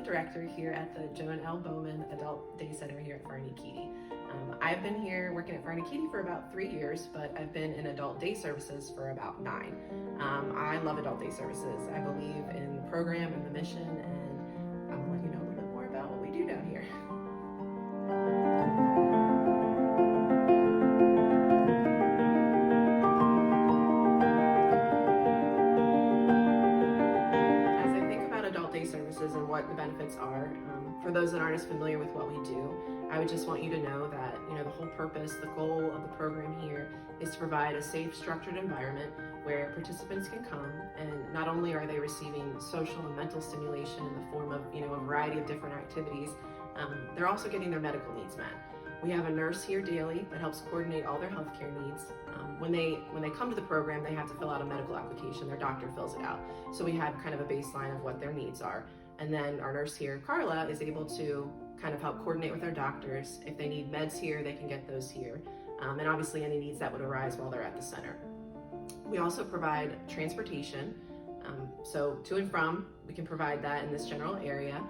director here at the Joan L. Bowman Adult Day Center here at Varney-Keedy. I've been here working at Varney-Keedy for about 3 years, but I've been in adult day services for about 9. I love adult day services. I believe in the program and the mission, and I'm going to let you know a little bit more about what we do down here. Services and what the benefits are. For those that aren't as familiar with what we do, I would just want you to know that the whole purpose, the goal of the program here is to provide a safe, structured environment where participants can come, and not only are they receiving social and mental stimulation in the form of a variety of different activities, they're also getting their medical needs met. We have a nurse here daily that helps coordinate all their healthcare needs. When they come to the program, they have to fill out a medical application. Their doctor fills it out. So we have kind of a baseline of what their needs are. And then our nurse here, Carla, is able to kind of help coordinate with our doctors. If they need meds here, they can get those here. And obviously any needs that would arise while they're at the center. We also provide transportation. So to and from, we can provide that in this general area.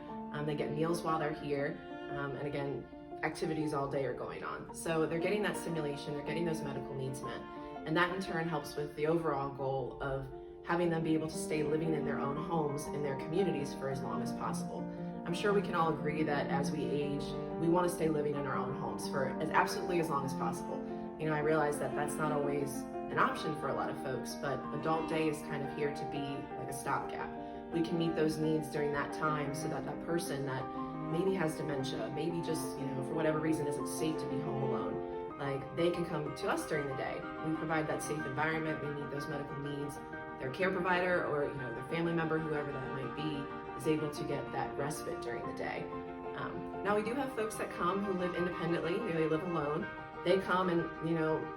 They get meals while they're here. And again, activities all day are going on. So they're getting that stimulation, they're getting those medical needs met. And that in turn helps with the overall goal of having them be able to stay living in their own homes, in their communities for as long as possible. I'm sure we can all agree that as we age, we want to stay living in our own homes for absolutely as long as possible. I realize that that's not always an option for a lot of folks, but Adult Day is kind of here to be like a stopgap. We can meet those needs during that time so that that person that maybe has dementia, maybe just, for whatever reason isn't safe to be home alone, they can come to us during the day. We provide that safe environment, we meet those medical needs. Their care provider or their family member, whoever that might be, is able to get that respite during the day. Now we do have folks that come who live independently, they live alone. They come and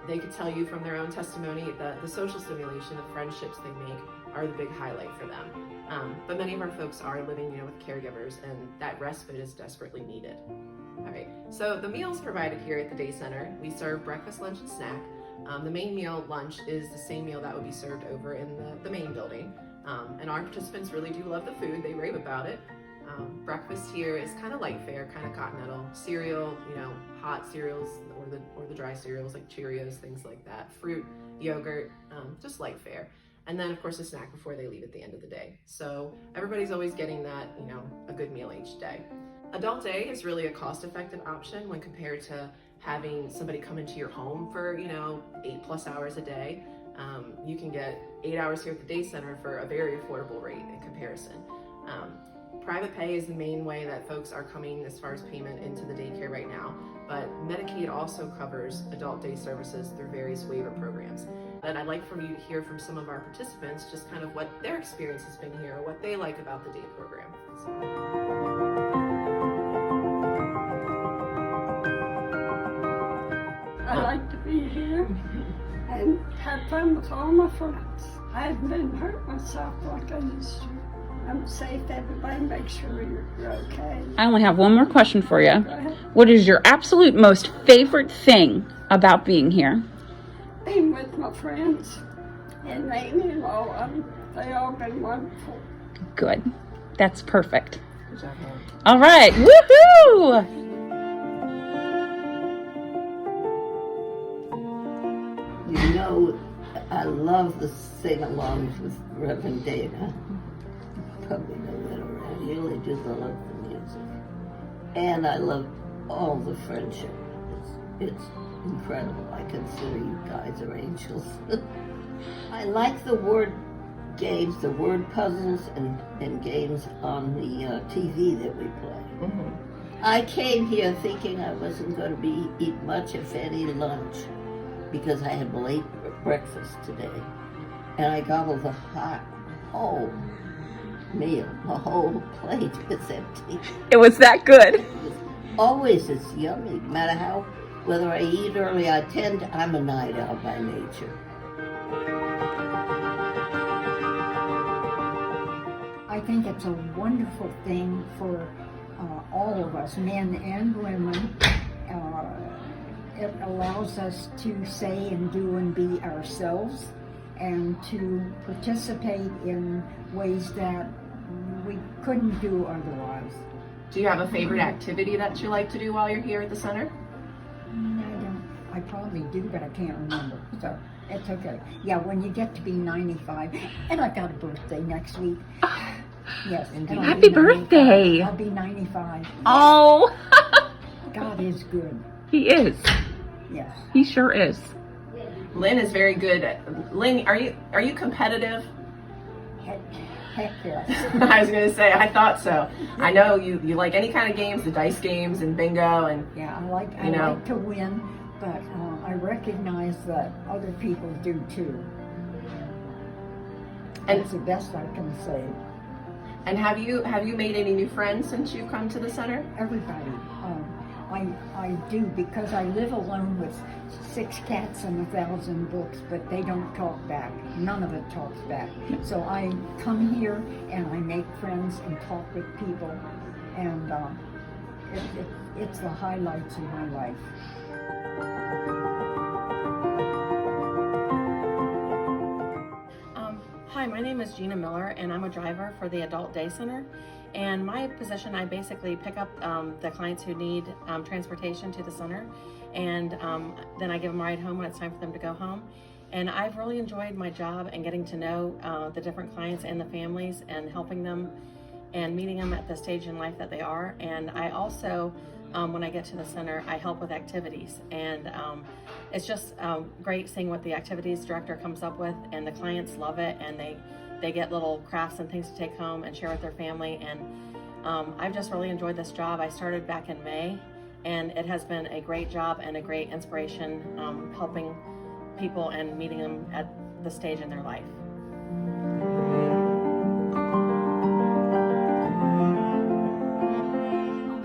they could tell you from their own testimony that the social stimulation, the friendships they make are the big highlight for them. But many of our folks are living with caregivers, and that respite is desperately needed. All right, so the meals provided here at the day center, we serve breakfast, lunch, and snack. The main meal, lunch, is the same meal that would be served over in the main building. And our participants really do love the food, they rave about it. Breakfast here is kind of light fare, kind of continental. Cereal, hot cereals or the dry cereals like Cheerios, things like that. Fruit, yogurt, just light fare. And then of course a snack before they leave at the end of the day. So everybody's always getting that, a good meal each day. Adult Day is really a cost-effective option when compared to having somebody come into your home for 8+ hours a day. You can get 8 hours here at the day center for a very affordable rate in comparison. Private pay is the main way that folks are coming as far as payment into the daycare right now, but Medicaid also covers adult day services through various waiver programs. And I'd like for you to hear from some of our participants just kind of what their experience has been here, what they like about the day program. I like to be here and have fun with all my friends. I haven't been hurt myself like I used to. I'm safe. Everybody make sure you're okay. I only have one more question for you. Go ahead. What is your absolute most favorite thing about being here? Being with my friends and Amy and all of them. They all been wonderful. Good. That's perfect. All right. Woohoo! I love the sing-alongs with Reverend Dana. Probably know that already. You really do love the music. And I love all the friendship. It's incredible. I consider you guys are angels. I like the word games, the word puzzles and games on the TV that we play. Mm-hmm. I came here thinking I wasn't going to eat much, if any, lunch, because I had late breakfast today. And I gobbled the whole meal. The whole plate is empty. It was that good. Always it's yummy. No matter whether I eat early, I'm a night owl by nature. I think it's a wonderful thing for all of us, men and women. It allows us to say and do and be ourselves, and to participate in ways that we couldn't do otherwise. Do you have a favorite activity that you like to do while you're here at the center? I don't. I probably do, but I can't remember. So it's okay. Yeah, when you get to be 95, and I got a birthday next week. Yes. and I'll Happy be 95. birthday. I'll be 95. Oh, God is good. he is. Yes. He sure is. Lynn is very good. Lynn, are you competitive? Heck yes. I was going to say, I thought so. I know you like any kind of games, the dice games and bingo and Yeah, I like to win, but I recognize that other people do too. And- That's the best I can say. And have you made any new friends since you've come to the center? Everybody. I do, because I live alone with 6 cats and 1,000 books, but they don't talk back. None of it talks back. So I come here and I make friends and talk with people, and it's the highlights of my life. Hi, my name is Gina Miller, and I'm a driver for the Adult Day Center. And my position, I basically pick up the clients who need transportation to the center, and then I give them a ride home when it's time for them to go home. And I've really enjoyed my job and getting to know the different clients and the families and helping them and meeting them at the stage in life that they are. And I also, when I get to the center, I help with activities. And it's just great seeing what the activities director comes up with, and the clients love it, and they get little crafts and things to take home and share with their family. And I've just really enjoyed this job. I started back in May, and it has been a great job and a great inspiration, helping people and meeting them at the stage in their life.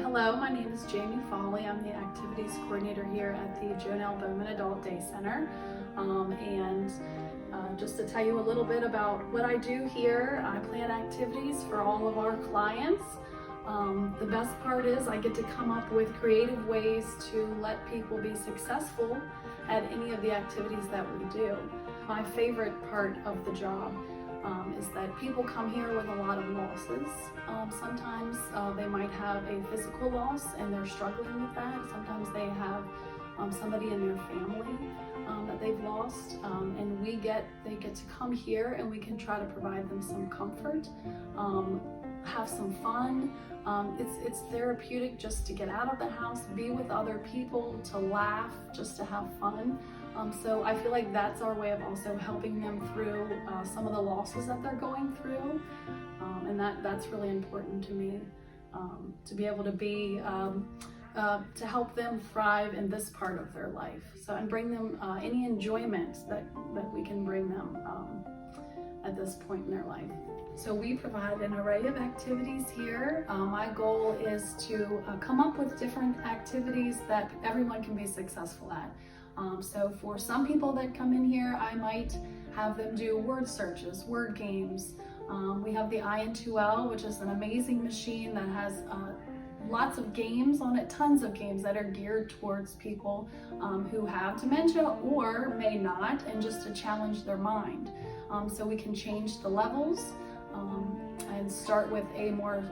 Hello, my name is Jamie Foley. I'm the activities coordinator here at the Joan L. Bowman Adult Day Center. Just to tell you a little bit about what I do here, I plan activities for all of our clients. The best part is I get to come up with creative ways to let people be successful at any of the activities that we do. My favorite part of the job is that people come here with a lot of losses. Sometimes they might have a physical loss and they're struggling with that. Sometimes they have somebody in their family that they've lost, and they get to come here and we can try to provide them some comfort, have some fun. It's therapeutic just to get out of the house, be with other people, to laugh, just to have fun. So I feel like that's our way of also helping them through some of the losses that they're going through, and that's really important to me, to be able to be to help them thrive in this part of their life. So, and bring them any enjoyment that we can bring them at this point in their life. So we provide an array of activities here. My goal is to come up with different activities that everyone can be successful at. So for some people that come in here, I might have them do word searches, word games. We have the IN2L, which is an amazing machine that has lots of games on it, tons of games that are geared towards people who have dementia or may not, and just to challenge their mind. So we can change the levels and start with a more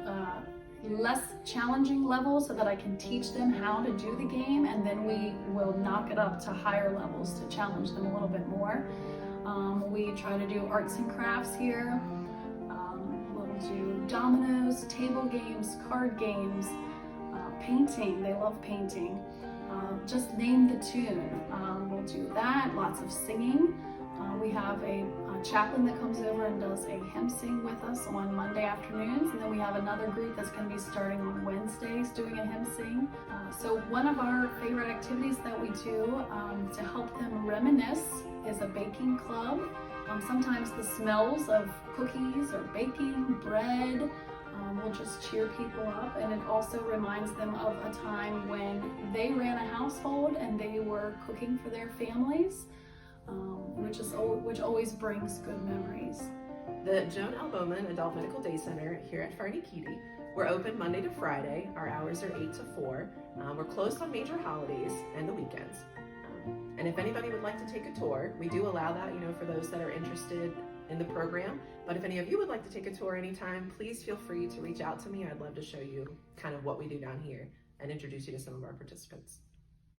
less challenging level so that I can teach them how to do the game, and then we will knock it up to higher levels to challenge them a little bit more. We try to do arts and crafts here. We'll do dominoes, table games, card games, painting. They love painting. Just name the tune. We'll do that. Lots of singing. We have a chaplain that comes over and does a hymn sing with us on Monday afternoons, and then we have another group that's going to be starting on Wednesdays doing a hymn sing. So one of our favorite activities that we do to help them reminisce is a baking club. Sometimes the smells of cookies or baking, bread, will just cheer people up, and it also reminds them of a time when they ran a household and they were cooking for their families. Which always brings good memories. The Joan L. Bowman Adult Medical Day Center here at Farney-Keedy, we're open Monday to Friday. Our hours are 8 to 4. We're closed on major holidays and the weekends. And if anybody would like to take a tour, we do allow that, for those that are interested in the program. But if any of you would like to take a tour anytime, please feel free to reach out to me. I'd love to show you kind of what we do down here and introduce you to some of our participants.